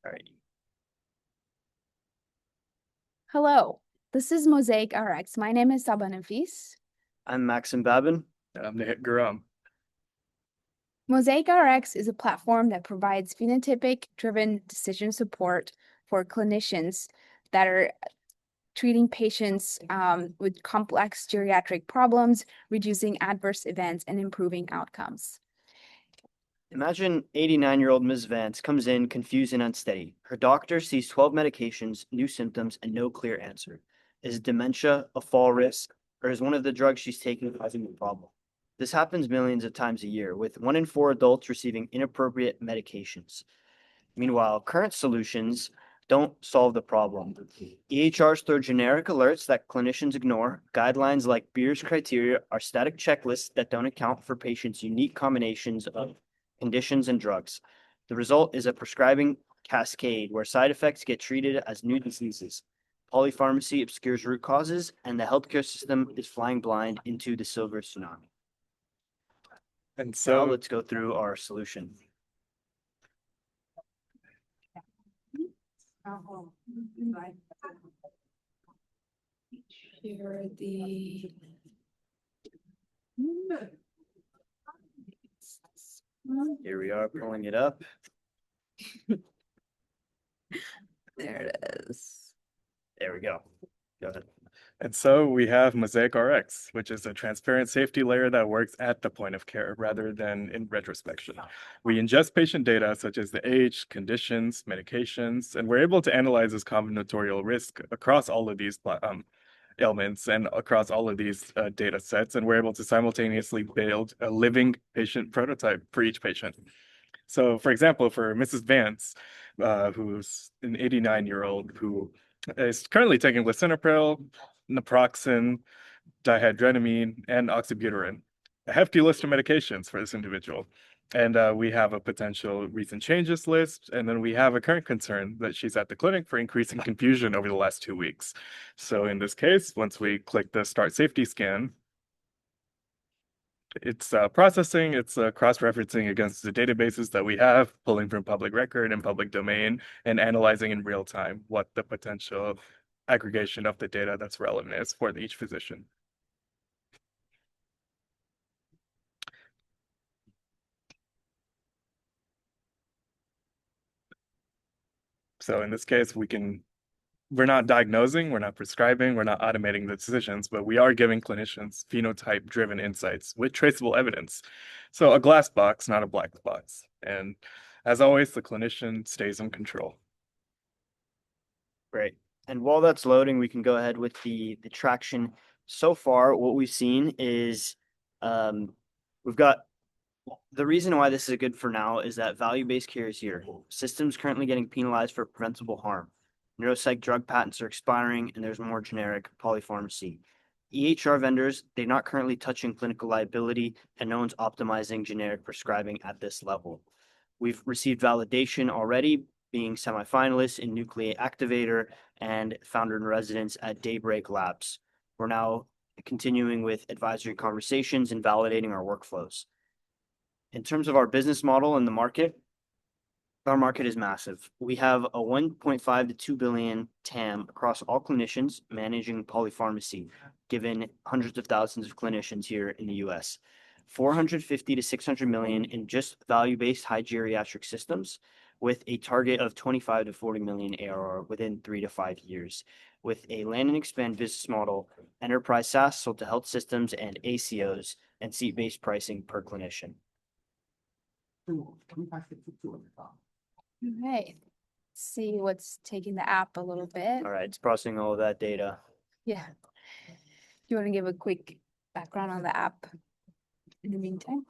All right. Hello, this is Mosaic RX. My name is Saba Nafis. I'm Maxim Babin. And I'm Nahit Guram. Mosaic RX is a platform that provides phenotypic-driven decision support for clinicians that are treating patients with complex geriatric problems, reducing adverse events, and improving outcomes. Imagine 89-year-old Ms. Vance comes in confused and unsteady. Her doctor sees 12 medications, new symptoms, and no clear answer. Is dementia a fall risk, or is one of the drugs she's taking causing the problem? This happens millions of times a year, with 1 in 4 adults receiving inappropriate medications. Meanwhile, current solutions don't solve the problem. EHRs throw generic alerts that clinicians ignore. Guidelines like Beers criteria are static checklists that don't account for patients' unique combinations of conditions and drugs. The result is a prescribing cascade where side effects get treated as new diseases. Polypharmacy obscures root causes, and the healthcare system is flying blind into the silver tsunami. And Now so, let's go through our solution. Share the Here we are pulling it up. There it is. There we go. Go ahead. we have Mosaic RX, which is a transparent safety layer that works at the point of care rather than in retrospection. We ingest patient data such as the age, conditions, medications, and we're able to analyze this combinatorial risk across all of these ailments and across all of these data sets, and we're able to simultaneously build a living patient prototype for each patient. So, for example, for Mrs. Vance, who's an 89-year-old who is currently taking lisinopril, naproxen, dihydramine, and oxybutyrin, a hefty list of medications for this individual. And we have a potential recent changes list, and then we have a current concern that she's at the clinic for increasing confusion over the last 2 weeks. So in this case, once we click the Start Safety Scan, it's processing, it's cross-referencing against the databases that we have, pulling from public record and public domain, and analyzing in real time what the potential aggregation of the data that's relevant is for each physician. So in this case, we're not diagnosing, we're not prescribing, we're not automating the decisions, but we are giving clinicians phenotype-driven insights with traceable evidence. So a glass box, not a black box. And as always, the clinician stays in control. Great. And while that's loading, we can go ahead with the traction. So far, what we've seen is we've got the reason why this is good for now is that value-based care is here. Systems currently getting penalized for preventable harm. Neuropsych drug patents are expiring, and there's more generic polypharmacy. EHR vendors, they're not currently touching clinical liability, and no one's optimizing generic prescribing at this level. We've received validation already, being semifinalists in Nucleate Activator and founder in residence at Daybreak Labs. We're now continuing with advisory conversations and validating our workflows. In terms of our business model and the market, our market is massive. We have a 1.5 to 2 billion TAM across all clinicians managing polypharmacy, given hundreds of thousands of clinicians here in the US. 450 to 600 million in just value-based high geriatric systems, with a target of 25 to 40 million ARR within 3 to 5 years. With a land and expand business model, enterprise SaaS sold to health systems and ACOs, and seat-based pricing per clinician. Okay. See what's taking the app a little bit. All right, it's processing all of that data. Yeah. Do you want to give a quick background on the app in the meantime?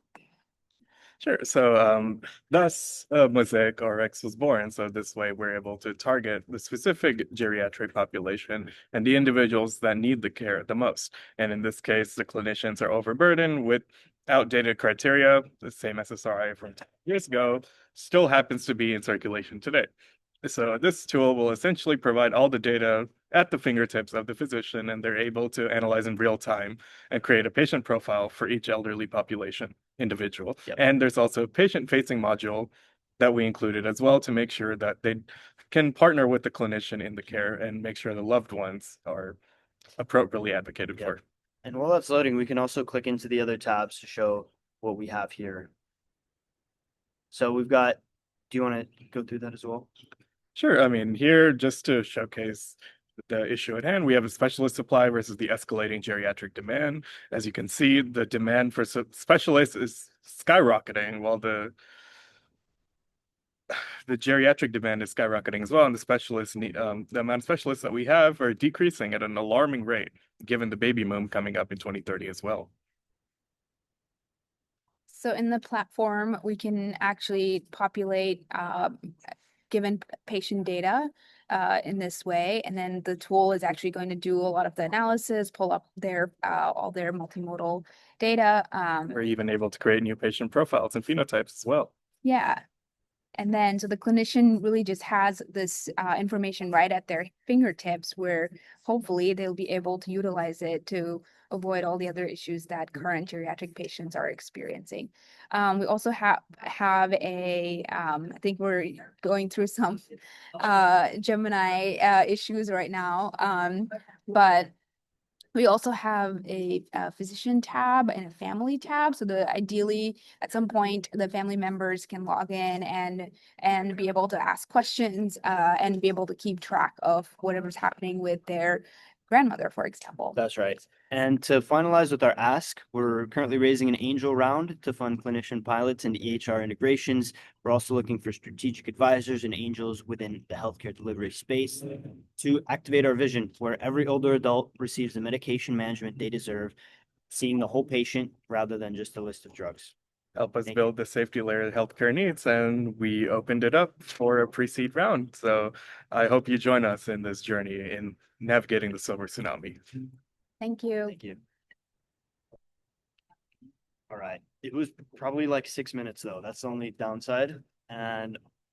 Sure. So thus Mosaic RX was born. So this way we're able to target the specific geriatric population and the individuals that need the care the most. And in this case, the clinicians are overburdened with outdated criteria. The same SSRI from 10 years ago still happens to be in circulation today. So this tool will essentially provide all the data at the fingertips of the physician, and they're able to analyze in real time and create a patient profile for each elderly population individual. Yep. And there's also a patient-facing module that we included as well to make sure that they can partner with the clinician in the care and make sure the loved ones are appropriately advocated Yep. for. And while that's loading, we can also click into the other tabs to show what we have here. So we've got, do you want to go through that as well? Sure. I mean, here, just to showcase the issue at hand, we have a specialist supply versus the escalating geriatric demand. As you can see, the demand for specialists is skyrocketing while the geriatric demand is skyrocketing as well, and the specialists need the amount of specialists that we have are decreasing at an alarming rate, given the baby boom coming up in 2030 as well. So in the platform, we can actually populate given patient data in this way, and then the tool is actually going to do a lot of the analysis, pull up their all their multimodal data. We're even able to create new patient profiles and phenotypes as well. Yeah. And then, so the clinician really just has this information right at their fingertips, where hopefully they'll be able to utilize it to avoid all the other issues that current geriatric patients are experiencing. We also have a, I think we're going through some Gemini issues right now, but we also have a physician tab and a family tab. So ideally, at some point, the family members can log in and be able to ask questions and be able to keep track of whatever's happening with their grandmother, for example. That's right. And to finalize with our ask, we're currently raising an angel round to fund clinician pilots and EHR integrations. We're also looking for strategic advisors and angels within the healthcare delivery space to activate our vision where every older adult receives the medication management they deserve, seeing the whole patient rather than just a list of drugs. Help us Thank you. build the safety layer that healthcare needs, and we opened it up for a pre-seed round. So I hope you join us in this journey in navigating the silver tsunami. Thank you. Thank you. All right. It was probably like 6 minutes though. That's the only downside. And